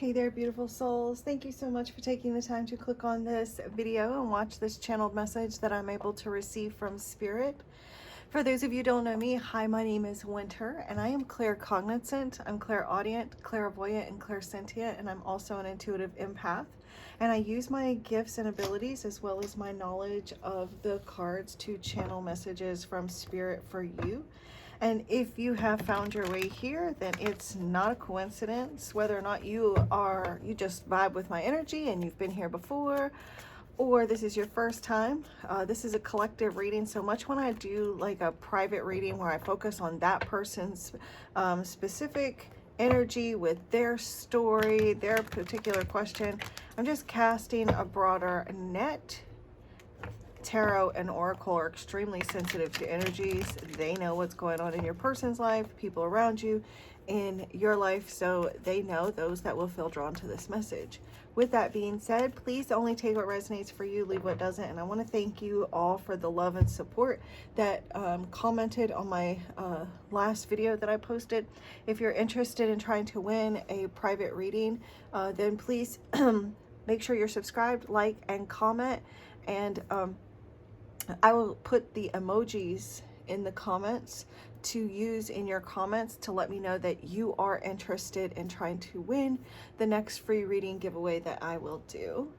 Hey there, beautiful souls. Thank you so much for taking the time to click on this video and watch this channeled message that I'm able to receive from Spirit. For those of you who don't know me, hi, my name is Winter, and I am claircognizant, I'm clairaudient, clairvoyant, and clairsentient, and I'm also an intuitive empath. And I use my gifts and abilities as well as my knowledge of the cards to channel messages from Spirit for you. And if you have found your way here, then it's not a coincidence whether or not you just vibe with my energy and you've been here before, or this is your first time. This is a collective reading. So much when I do like a private reading where I focus on that person's specific energy with their story, their particular question, I'm just casting a broader net. Tarot and Oracle are extremely sensitive to energies. They know what's going on in your person's life, people around you, in your life, so they know those that will feel drawn to this message. With that being said, please only take what resonates for you, leave what doesn't. And I want to thank you all for the love and support that commented on my last video that I posted. If you're interested in trying to win a private reading, then please make sure you're subscribed, like, and comment. And I will put the emojis in the comments to use in your comments to let me know that you are interested in trying to win the next free reading giveaway that I will do.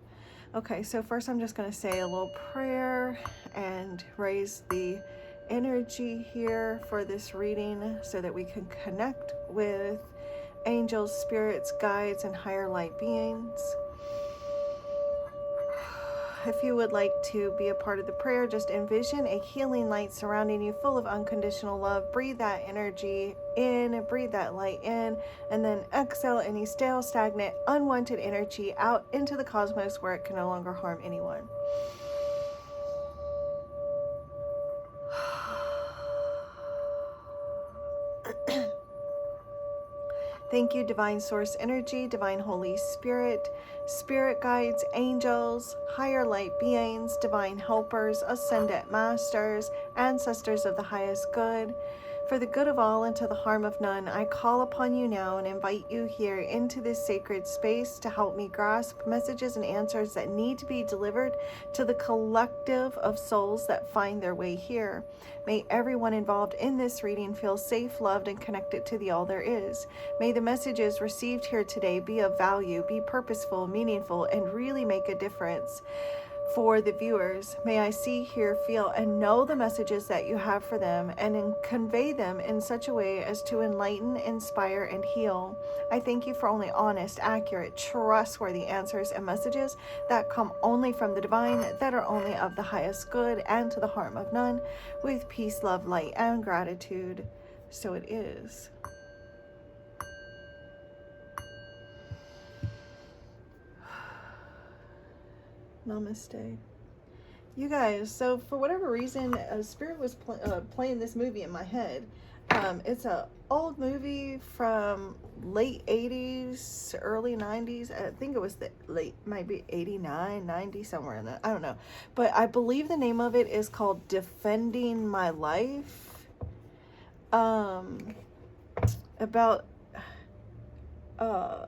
Okay, so first I'm just going to say a little prayer and raise the energy here for this reading so that we can connect with angels, spirits, guides, and higher light beings. If you would like to be a part of the prayer, just envision a healing light surrounding you full of unconditional love. Breathe that energy in, breathe that light in, and then exhale any stale, stagnant, unwanted energy out into the cosmos where it can no longer harm anyone. Thank you, Divine Source Energy, Divine Holy Spirit, Spirit Guides, Angels, Higher Light Beings, Divine Helpers, Ascendant Masters, Ancestors of the Highest Good. For the good of all and to the harm of none, I call upon you now and invite you here into this sacred space to help me grasp messages and answers that need to be delivered to the collective of souls that find their way here. May everyone involved in this reading feel safe, loved, and connected to the all there is. May the messages received here today be of value, be purposeful, meaningful, and really make a difference for the viewers. May I see, hear, feel, and know the messages that you have for them and convey them in such a way as to enlighten, inspire, and heal. I thank you for only honest, accurate, trustworthy answers and messages that come only from the divine, that are only of the highest good and to the harm of none, with peace, love, light, and gratitude. So it is. Namaste. You guys, so for whatever reason, Spirit was playing this movie in my head. It's a old movie from late 80s, early 90s. I think it was the late, maybe 89, 90, somewhere in that. I don't know. But I believe the name of it is called Defending My Life. About, oh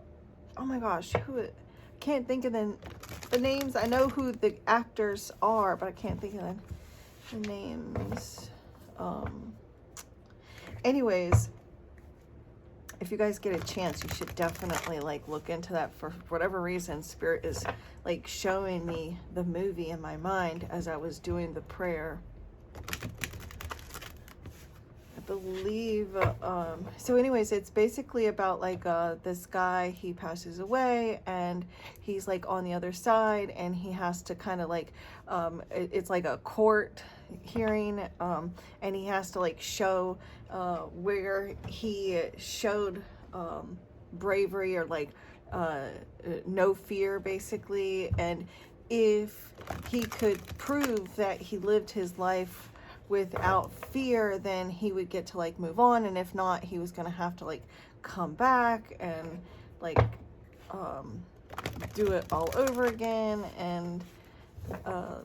my gosh, can't think of the names. I know who the actors are, but I can't think of the names. Anyways, if you guys get a chance, you should definitely like look into that. For whatever reason, Spirit is like showing me the movie in my mind as I was doing the prayer. Believe so anyways, it's basically about like this guy, he passes away and he's like on the other side and he has to kind of like it's like a court hearing, and he has to like show where he showed bravery or like no fear basically, and if he could prove that he lived his life without fear, then he would get to like move on, and if not, he was gonna have to like come back and like do it all over again and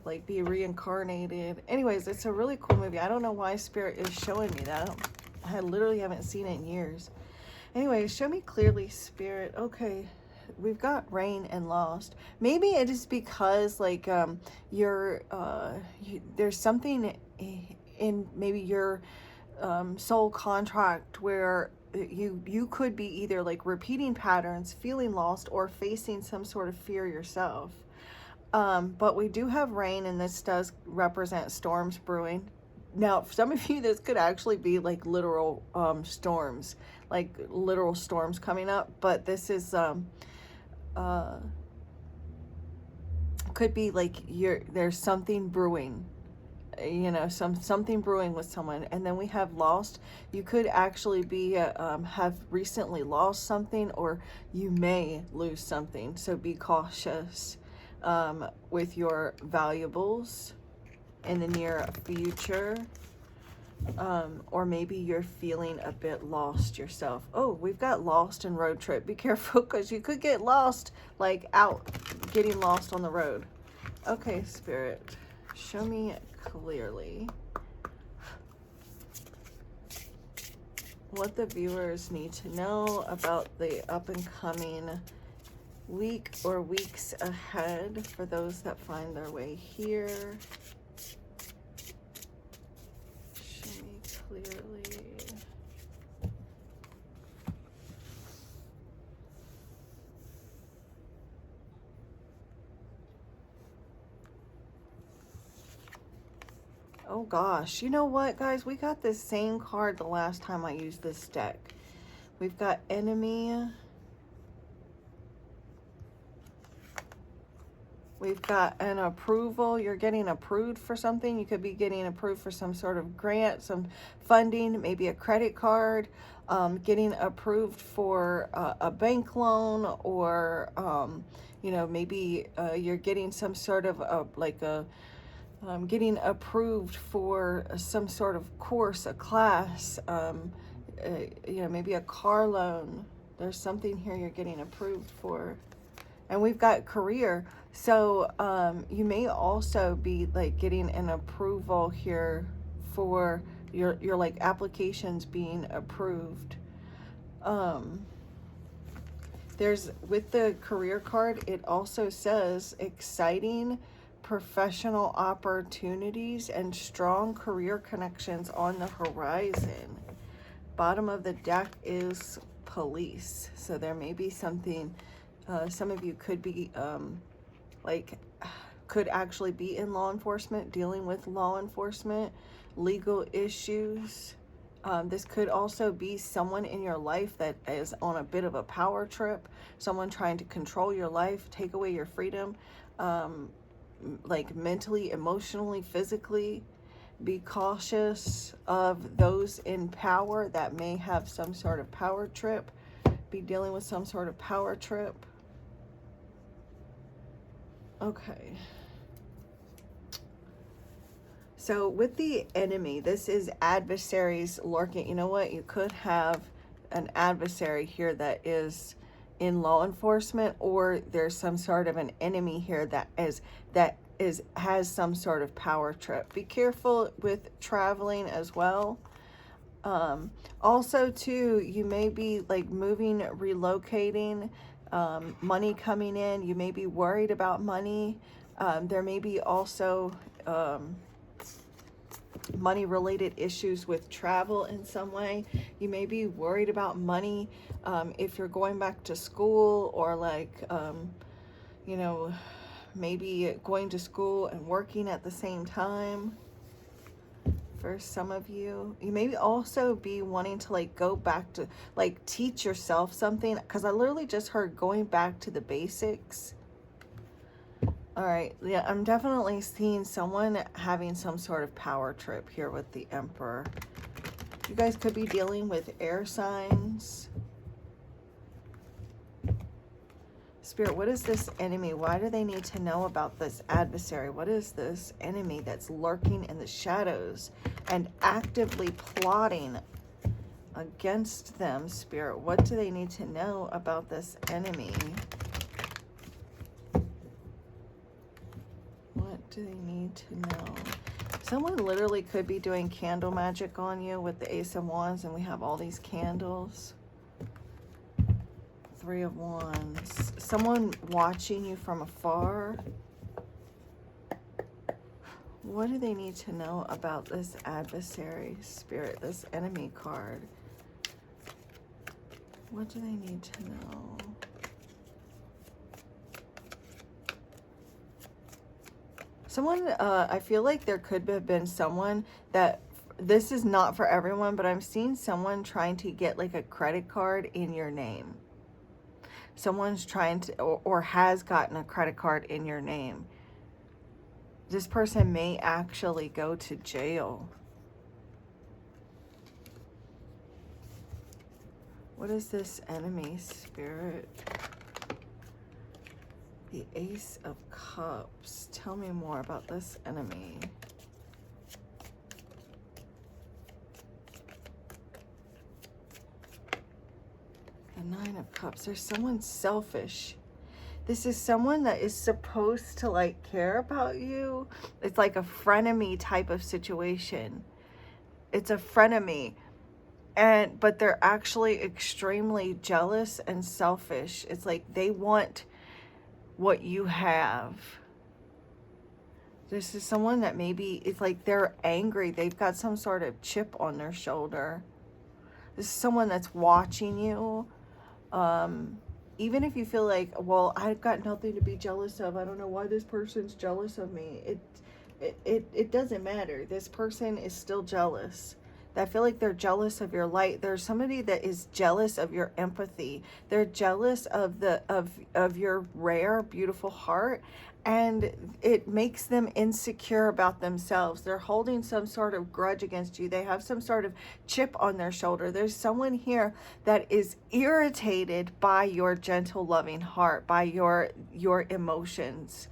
like be reincarnated. Anyways, it's a really cool movie. I don't know why Spirit is showing me that. I literally haven't seen it in years. Anyways, show me clearly, Spirit. Okay, we've got rain and lost. Maybe it is because like there's something in maybe your soul contract where you could be either like repeating patterns, feeling lost, or facing some sort of fear yourself. But we do have rain, and this does represent storms brewing. Now, for some of you, this could actually be like literal storms, like literal storms coming up. But this is could be like there's something brewing, you know, something brewing with someone. And then we have lost. You could actually be have recently lost something, or you may lose something. So be cautious with your valuables in the near future. Or maybe you're feeling a bit lost yourself. Oh, we've got lost and road trip. Be careful, because you could get lost, like out getting lost on the road. Okay, Spirit, show me clearly what the viewers need to know about the up and coming week or weeks ahead for those that find their way here. Show me clearly. Oh gosh, you know what, guys? We got this same card the last time I used this deck. We've got enemy. We've got an approval. You're getting approved for something. You could be getting approved for some sort of grant, some funding, maybe a credit card, getting approved for a bank loan, or, you know, maybe you're getting some sort of getting approved for some sort of course, a class, you know, maybe a car loan. There's something here you're getting approved for. And we've got career. So you may also be like getting an approval here for your like applications being approved. There's, with the career card, it also says exciting professional opportunities and strong career connections on the horizon. Bottom of the deck is police. So there may be something, some of you could be could actually be in law enforcement, dealing with law enforcement, legal issues. This could also be someone in your life that is on a bit of a power trip, someone trying to control your life, take away your freedom, like mentally, emotionally, physically. Be cautious of those in power that may have some sort of power trip, be dealing with some sort of power trip. Okay. So with the enemy, this is adversaries lurking. You know what? You could have an adversary here that is in law enforcement, or there's some sort of an enemy here that has some sort of power trip. Be careful with traveling as well. Also too, you may be like moving, relocating, money coming in. You may be worried about money. There may be also money related issues with travel in some way. You may be worried about money if you're going back to school, or like you know, maybe going to school and working at the same time. For some of you, you may also be wanting to like go back to like teach yourself something, because I literally just heard going back to the basics. All right, yeah, I'm definitely seeing someone having some sort of power trip here with the Emperor. You guys could be dealing with air signs. Spirit, what is this enemy? Why do they need to know about this adversary? What is this enemy that's lurking in the shadows and actively plotting against them? Spirit, what do they need to know about this enemy? What do they need to know? Someone literally could be doing candle magic on you with the Ace of Wands, and we have all these candles. Three of Wands. Someone watching you from afar. What do they need to know about this adversary, Spirit, this enemy card? What do they need to know? Someone, I feel like there could have been someone that, this is not for everyone, but I'm seeing someone trying to get like a credit card in your name. Someone's trying to, or has gotten a credit card in your name. This person may actually go to jail. What is this enemy, Spirit? The Ace of Cups. Tell me more about this enemy. The Nine of Cups. There's someone selfish. This is someone that is supposed to like care about you. It's like a frenemy type of situation. It's a frenemy. But they're actually extremely jealous and selfish. It's like they want what you have. This is someone that maybe it's like they're angry. They've got some sort of chip on their shoulder. This is someone that's watching you. Even if you feel like, well, I've got nothing to be jealous of. I don't know why this person's jealous of me. It doesn't matter. This person is still jealous. I feel like they're jealous of your light. There's somebody that is jealous of your empathy. They're jealous of of your rare, beautiful heart, and it makes them insecure about themselves. They're holding some sort of grudge against you. They have some sort of chip on their shoulder. There's someone here that is irritated by your gentle, loving heart, by your emotions.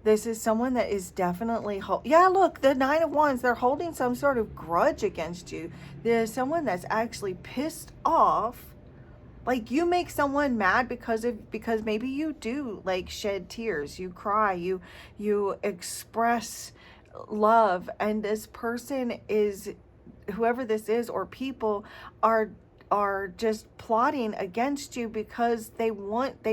This is someone that is definitely, yeah, look, the Nine of Wands, they're holding some sort of grudge against you. There's someone that's actually pissed off. Like you make someone mad because maybe you do like shed tears, you cry, you express love, and this person is, whoever this is or people are just plotting against you because they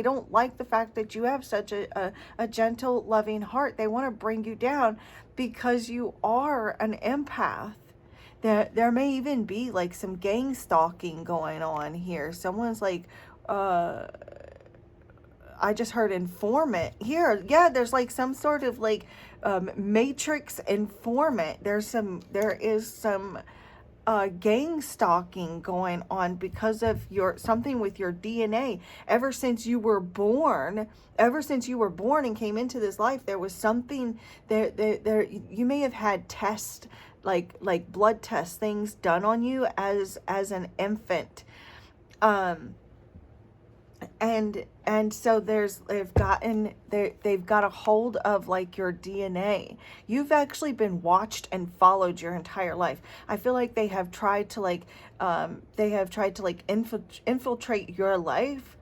don't like the fact that you have such a gentle, loving heart. They want to bring you down because you are an empath. There may even be like some gang stalking going on here. Someone's like, I just heard informant here. Yeah, there's like some sort of like matrix informant. There is some gang stalking going on because of something with your DNA. Ever since you were born and came into this life, there was something there. You may have had tests, like blood test things done on you as an infant. And so they've got a hold of like your DNA. You've actually been watched and followed your entire life. I feel like they have tried to infiltrate your life,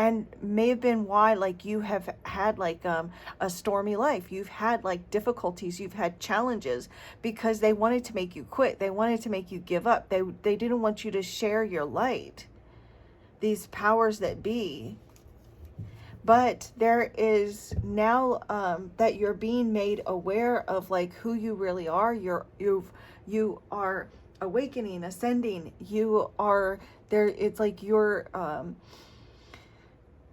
and may have been why like you have had like a stormy life. You've had like difficulties, you've had challenges, because they wanted to make you quit. They wanted to make you give up. They didn't want you to share your light. These powers that be. But there is now that you're being made aware of like who you really are. You are awakening, ascending. You are there. It's like you're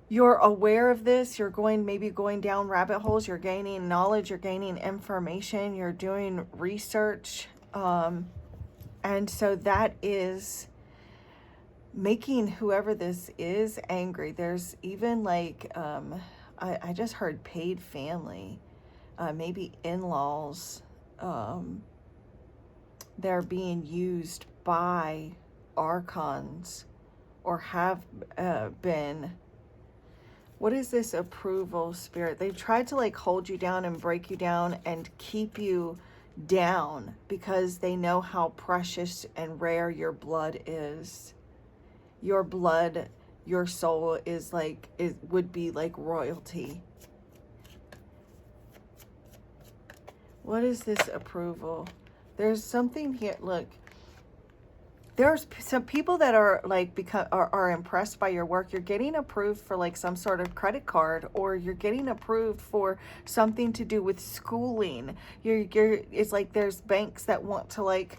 aware of this. You're maybe going down rabbit holes. You're gaining knowledge. You're gaining information. You're doing research, and so that is making whoever this is angry. There's even like, I just heard paid family, maybe in-laws. They're being used by archons or have been. What is this approval, Spirit? They've tried to like hold you down and break you down and keep you down because they know how precious and rare your blood is. Your blood, your soul would be like royalty. What is this approval? There's something here. Look, there's some people that are like are impressed by your work. You're getting approved for like some sort of credit card, or you're getting approved for something to do with schooling. You're it's like there's banks that want to like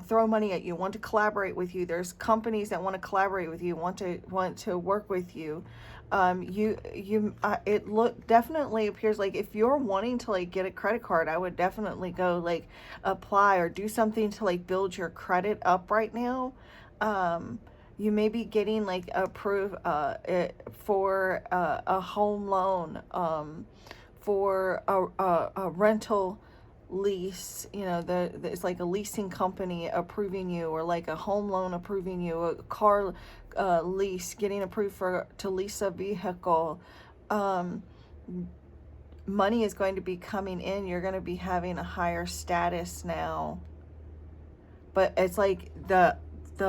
throw money at you, want to collaborate with you. There's companies that want to collaborate with you, want to work with you. It definitely appears like if you're wanting to like get a credit card, I would definitely go like apply or do something to like build your credit up right now. You may be getting like approved for a home loan, for a rental lease. You know, it's like a leasing company approving you, or like a home loan approving you, a car lease, getting approved to lease a vehicle. Money is going to be coming in. You're going to be having a higher status now. But it's like the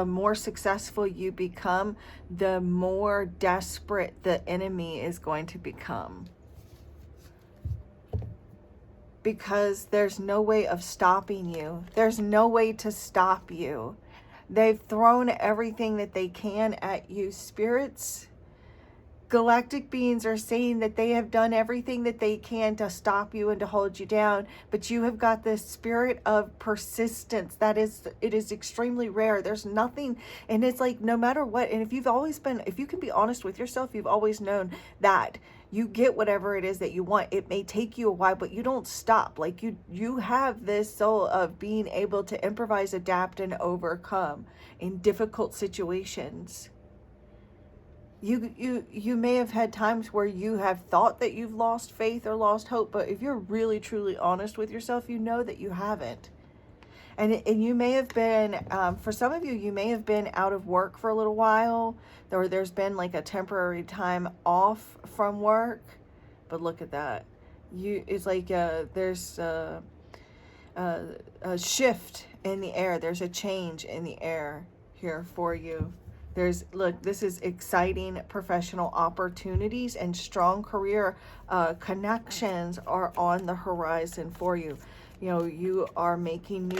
more successful you become, the more desperate the enemy is going to become. Because there's no way of stopping you. There's no way to stop you. They've thrown everything that they can at you, spirits. Galactic beings are saying that they have done everything that they can to stop you and to hold you down, but you have got this spirit of persistence. It is extremely rare. There's nothing, and it's like no matter what, and if you can be honest with yourself, you've always known that you get whatever it is that you want. It may take you a while, but you don't stop. Like you have this soul of being able to improvise, adapt, and overcome in difficult situations. You may have had times where you have thought that you've lost faith or lost hope, but if you're really truly honest with yourself, you know that you haven't. And you may have been, for some of you, you may have been out of work for a little while, or there's been like a temporary time off from work. But look at that. It's like there's a shift in the air. There's a change in the air here for you. Look, this is exciting professional opportunities and strong career connections are on the horizon for you. You know, you are making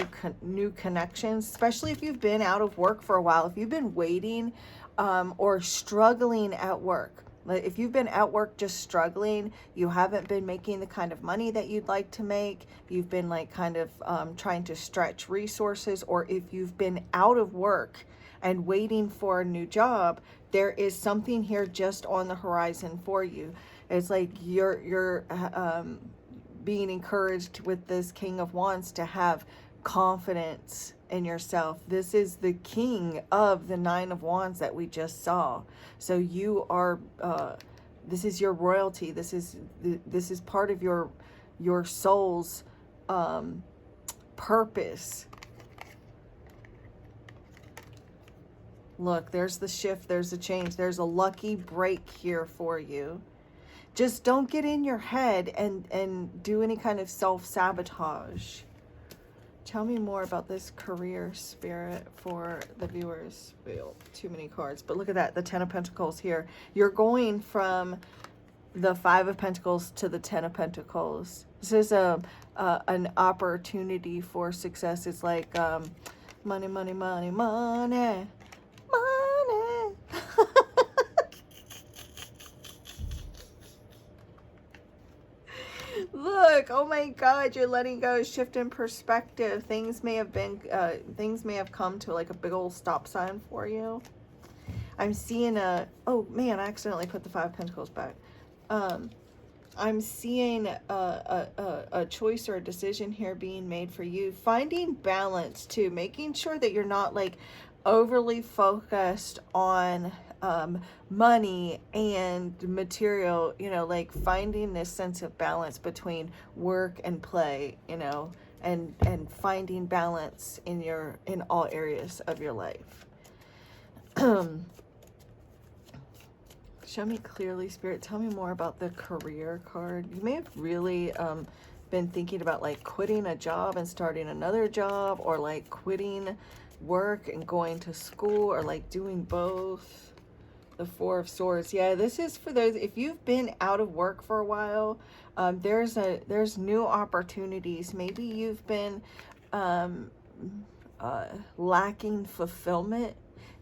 new connections, especially if you've been out of work for a while. If you've been waiting or struggling at work. If you've been at work just struggling, you haven't been making the kind of money that you'd like to make, you've been like kind of trying to stretch resources, or if you've been out of work and waiting for a new job, there is something here just on the horizon for you. It's like you're being encouraged with this King of Wands to have confidence in yourself. This is the king of the Nine of Wands that we just saw. So you are, this is your royalty. This is part of your soul's purpose. Look, there's the shift, there's the change, there's a lucky break here for you. Just don't get in your head and do any kind of self-sabotage. Tell me more about this career, Spirit, for the viewers. Well, too many cards, but look at that, the Ten of Pentacles here. You're going from the Five of Pentacles to the Ten of Pentacles. This is an opportunity for success. It's like money, money, money, money. Money. Look, oh my God, you're letting go, shift in perspective. Things may have come to like a big old stop sign for you. I'm seeing oh man, I accidentally put the Five of Pentacles back. I'm seeing a choice or a decision here being made for you. Finding balance too, making sure that you're not like overly focused on money and material, you know, like finding this sense of balance between work and play, you know, and finding balance in all areas of your life. Show me clearly, Spirit. Tell me more about the career card. You may have really been thinking about like quitting a job and starting another job, or like quitting work and going to school, or like doing both. The Four of Swords. Yeah, this is for those, if you've been out of work for a while, there's new opportunities. Maybe you've been lacking fulfillment.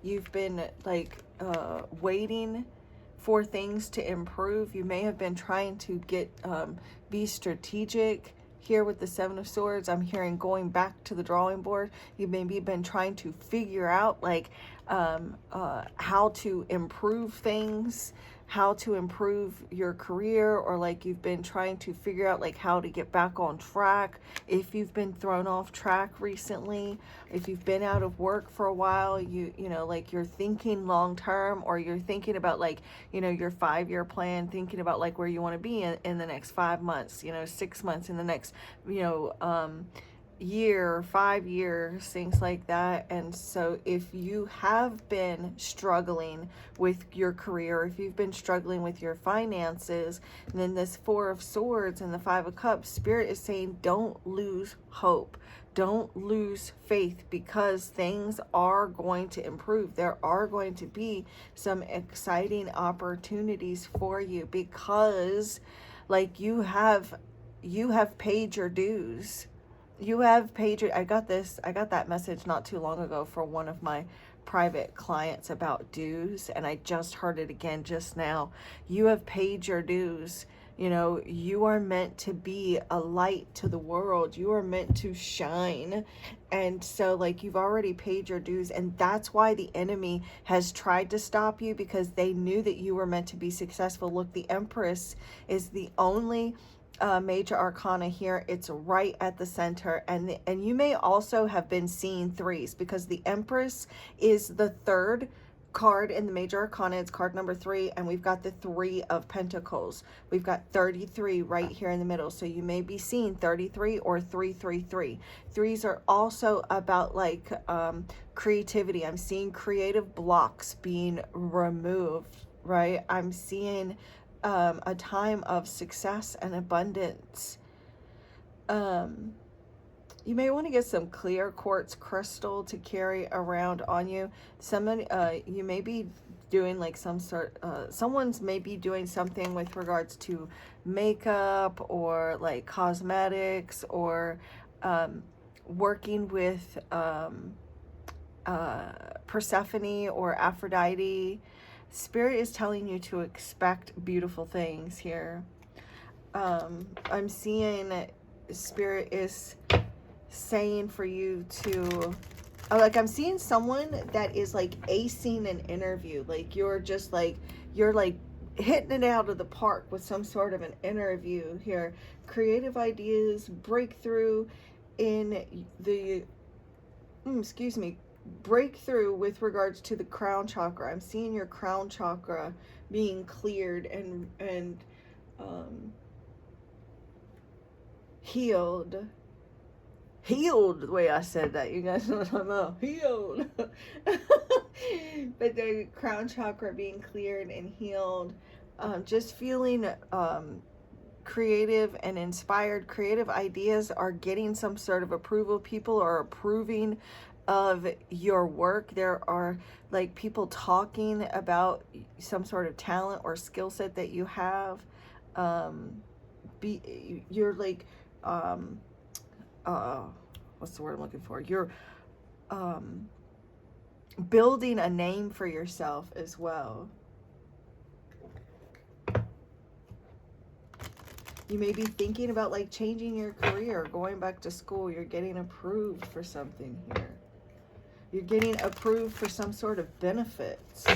You've been like waiting for things to improve. You may have been trying to be strategic. Here with the Seven of Swords, I'm hearing going back to the drawing board. You maybe been trying to figure out like how to improve things, how to improve your career, or like you've been trying to figure out like how to get back on track. If you've been thrown off track recently, if you've been out of work for a while, you know, like you're thinking long term, or you're thinking about like, you know, your 5-year plan, thinking about like where you want to be in the next 5 months, you know, 6 months, in the next, you know, year, 5 years, things like that. And so if you have been struggling with your career, if you've been struggling with your finances, then this Four of Swords and the Five of Cups, Spirit is saying don't lose hope. Don't lose faith, because things are going to improve. There are going to be some exciting opportunities for you, because like you have paid your dues. You have paid your, I got that message not too long ago for one of my private clients about dues, and I just heard it again just now. You have paid your dues. You know, you are meant to be a light to the world. You are meant to shine. And so like you've already paid your dues, and that's why the enemy has tried to stop you, because they knew that you were meant to be successful. Look, the Empress is the only major arcana here. It's right at the center, and you may also have been seeing threes, because the Empress is the third card in the major arcana. It's card number 3, and we've got the 3 of Pentacles. We've got 33 right here in the middle, so you may be seeing 33 or 333. Threes are also about like creativity. I'm seeing creative blocks being removed, right? I'm seeing a time of success and abundance. You may want to get some clear quartz crystal to carry around on you. Somebody, you may be doing like some sort, someone's may be doing something with regards to makeup or like cosmetics, or working with Persephone or Aphrodite. Spirit is telling you to expect beautiful things here. I'm seeing Spirit is saying for you to, like I'm seeing someone that is like acing an interview. Like you're just like, you're like hitting it out of the park with some sort of an interview here. Creative ideas, breakthrough in the, breakthrough with regards to the crown chakra. I'm seeing your crown chakra being cleared and healed the way I said that. You guys know what I'm about. Healed. But the crown chakra being cleared and healed. Just feeling creative and inspired. Creative ideas are getting some sort of approval. People are approving of your work. There are like people talking about some sort of talent or skill set that you have. You're like what's the word I'm looking for? You're building a name for yourself as well. You may be thinking about like changing your career, going back to school. You're getting approved for something here. You're getting approved for some sort of benefits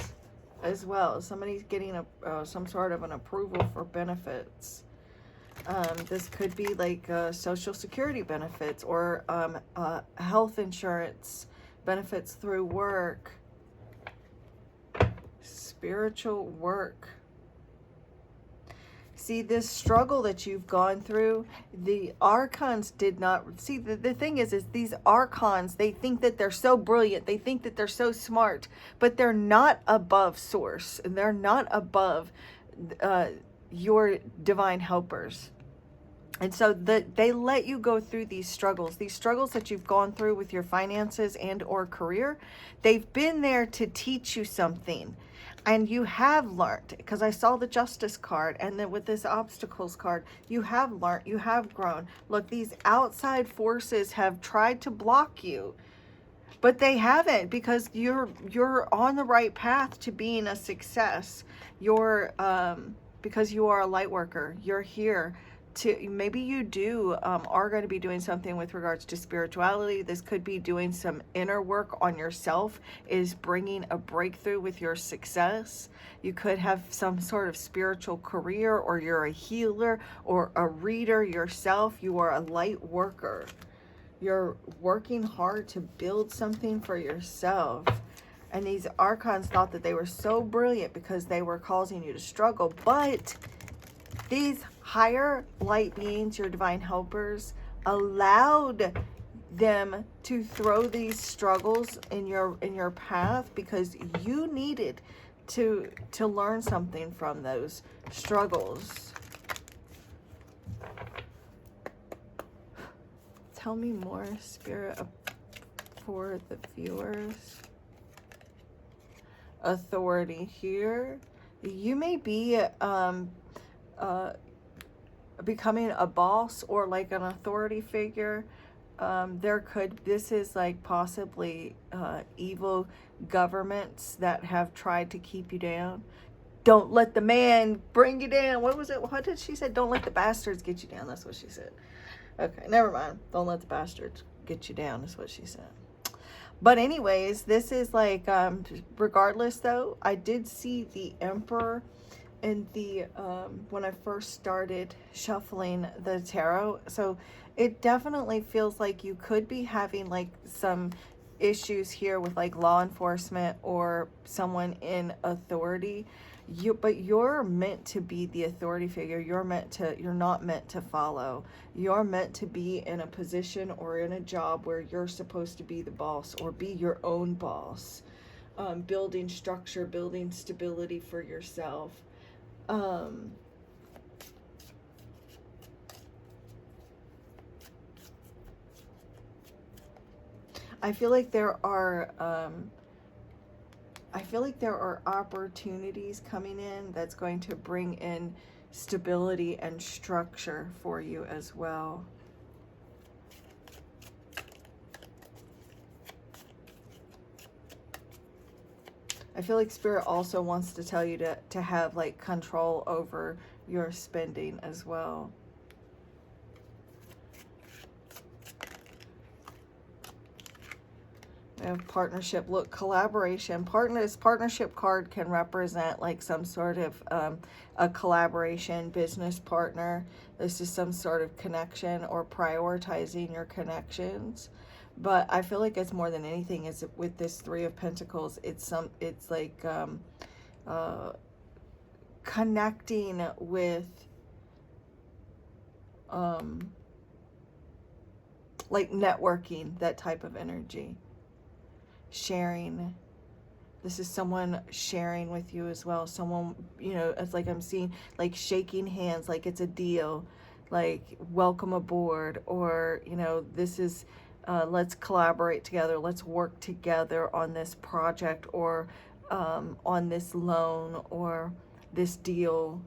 as well. Somebody's getting some sort of an approval for benefits. This could be like Social Security benefits, or health insurance benefits through work. Spiritual work. See, this struggle that you've gone through, the archons did not see. The thing is these archons, they think that they're so brilliant, they think that they're so smart, but they're not above source, and they're not above your divine helpers. And so they let you go through these struggles that you've gone through with your finances and or career. They've been there to teach you something. And you have learned, because I saw the Justice card, and then with this Obstacles card, you have learned, you have grown. Look, these outside forces have tried to block you. But they haven't, because you're on the right path to being a success. You're because you are a light worker. You're here to, maybe you do are going to be doing something with regards to spirituality. This could be doing some inner work on yourself, is bringing a breakthrough with your success. You could have some sort of spiritual career, or you're a healer or a reader yourself. You are a light worker. You're working hard to build something for yourself. And these archons thought that they were so brilliant because they were causing you to struggle. But these higher light beings, your divine helpers, allowed them to throw these struggles in your path, because you needed to learn something from those struggles. Tell me more, Spirit, for the viewers. Authority here. You may be becoming a boss or like an authority figure. This is like possibly evil governments that have tried to keep you down. Don't let the man bring you down. What was it? What did she say? Don't let the bastards get you down. That's what she said. Okay, never mind. Don't let the bastards get you down is what she said. But anyways, this is like, regardless though, I did see the Emperor in the, when I first started shuffling the tarot. So it definitely feels like you could be having like some issues here with like law enforcement or someone in authority. But you're meant to be the authority figure. You're not meant to follow. You're meant to be in a position or in a job where you're supposed to be the boss or be your own boss. Building structure, building stability for yourself. I feel like there are opportunities coming in that's going to bring in stability and structure for you as well. I feel like Spirit also wants to tell you to have like control over your spending as well. We have partnership. Look, collaboration. Partnership card can represent like some sort of a collaboration, business partner. This is some sort of connection or prioritizing your connections. But I feel like it's more than anything is with this Three of Pentacles. It's like connecting with like networking, that type of energy. Sharing. This is someone sharing with you as well. Someone, you know, it's like I'm seeing like shaking hands, like it's a deal, like welcome aboard, or, you know, this is let's collaborate together, let's work together on this project, or on this loan or this deal.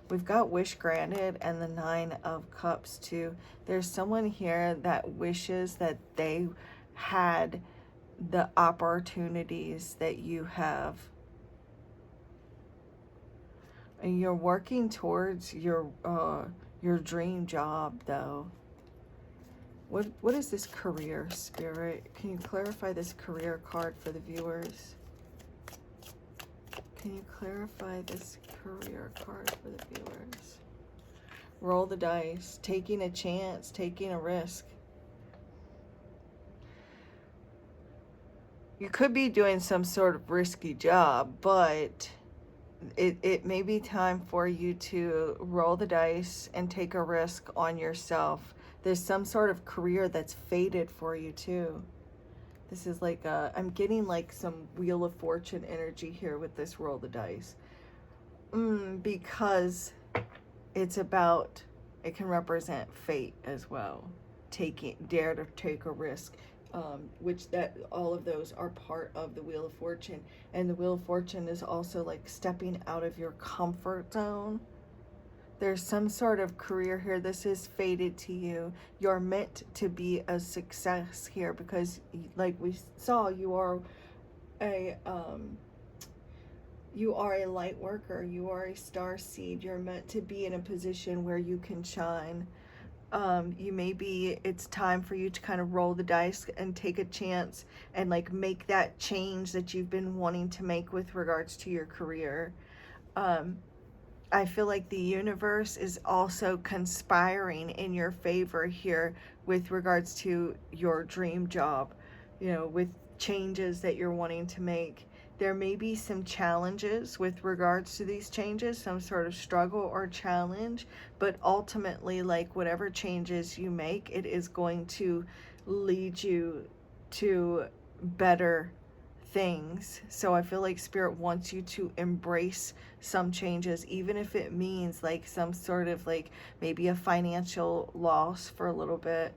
We've got wish granted and the Nine of Cups too. There's someone here that wishes that they had the opportunities that you have. And you're working towards your dream job though. What is this career, Spirit? Can you clarify this career card for the viewers? Can you clarify this career card for the viewers? Roll the dice, taking a chance, taking a risk. You could be doing some sort of risky job, but it may be time for you to roll the dice and take a risk on yourself. There's some sort of career that's fated for you too. This is like I'm getting like some Wheel of Fortune energy here with this roll the dice. Because it's about, it can represent fate as well. Dare to take a risk. Which that all of those are part of the Wheel of Fortune. And the Wheel of Fortune is also like stepping out of your comfort zone. There's some sort of career here. This is fated to you. You're meant to be a success here because, like we saw, a you are a light worker. You are a star seed. You're meant to be in a position where you can shine. It's time for you to kind of roll the dice and take a chance and like make that change that you've been wanting to make with regards to your career. I feel like the universe is also conspiring in your favor here with regards to your dream job, with changes that you're wanting to make. There may be some challenges with regards to these changes, some sort of struggle or challenge, but ultimately, like whatever changes you make, it is going to lead you to better things. So I feel like Spirit wants you to embrace some changes, even if it means like some sort of like maybe a financial loss for a little bit.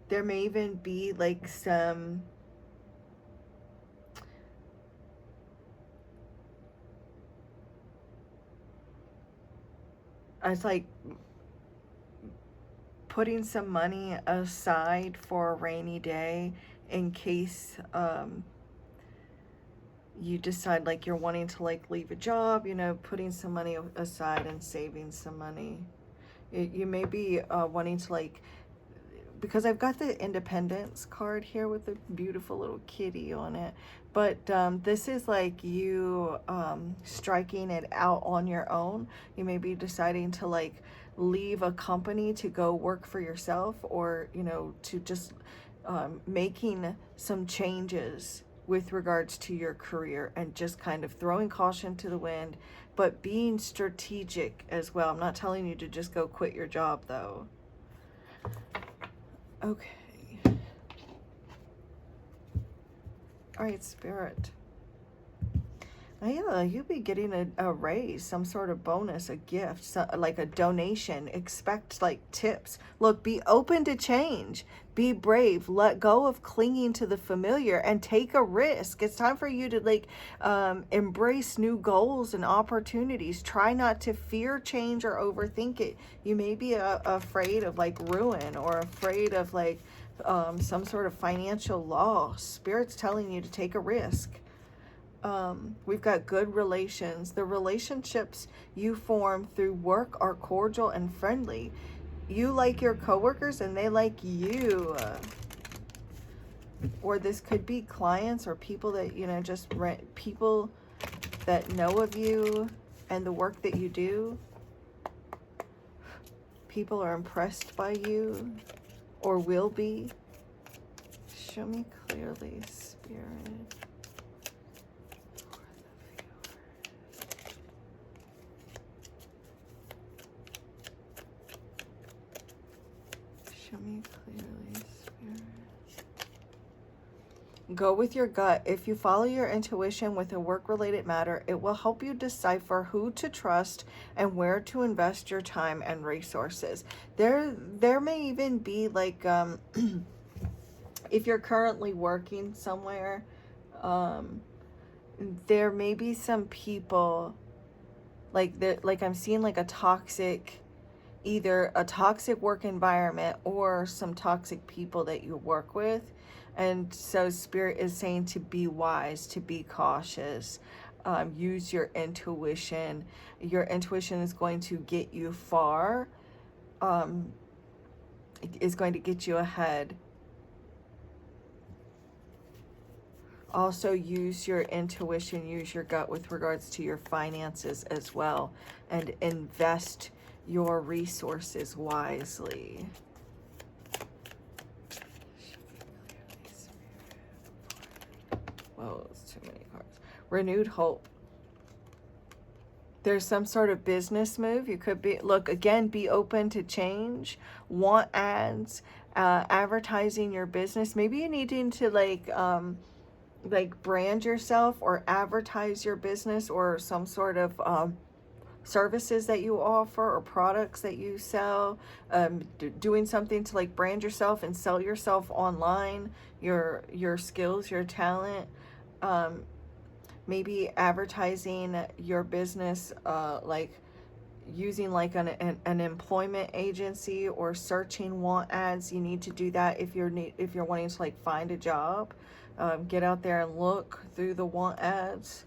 There may even be like some it's like putting some money aside for a rainy day in case you decide like you're wanting to like leave a job, putting some money aside and saving some money. You may be wanting to like, because I've got the Independence card here with a beautiful little kitty on it, but this is like you striking it out on your own. You may be deciding to like leave a company to go work for yourself, or to just making some changes with regards to your career and just kind of throwing caution to the wind, but being strategic as well. I'm not telling you to just go quit your job though. Okay. All right, Spirit. Yeah, you'll be getting a raise, some sort of bonus, a gift, like a donation. Expect like tips. Look, be open to change. Be brave. Let go of clinging to the familiar and take a risk. It's time for you to like embrace new goals and opportunities. Try not to fear change or overthink it. You may be afraid of like ruin, or afraid of like some sort of financial loss. Spirit's telling you to take a risk. We've got good relations. The relationships you form through work are cordial and friendly. You like your coworkers and they like you. Or this could be clients or people that, just people that know of you and the work that you do. People are impressed by you or will be. Show me clearly, Spirit. Show me clearly, Spirit. Go with your gut. If you follow your intuition with a work-related matter, it will help you decipher who to trust and where to invest your time and resources. There may even be like, if you're currently working somewhere, there may be some people like I'm seeing like either a toxic work environment or some toxic people that you work with. And so Spirit is saying to be wise, to be cautious, use your intuition. Your intuition is going to get you far, is going to get you ahead. Also use your intuition, use your gut with regards to your finances as well, and invest your resources wisely. Whoa, it's too many cards. Renewed hope. There's some sort of business move. You could be, look, again, be open to change. Want ads, advertising your business. Maybe you needing to like brand yourself or advertise your business, or some sort of services that you offer or products that you sell, doing something to like brand yourself and sell yourself online, your skills, your talent, maybe advertising your business, like using like an employment agency or searching want ads. You need to do that if you're wanting to like find a job. Get out there and look through the want ads.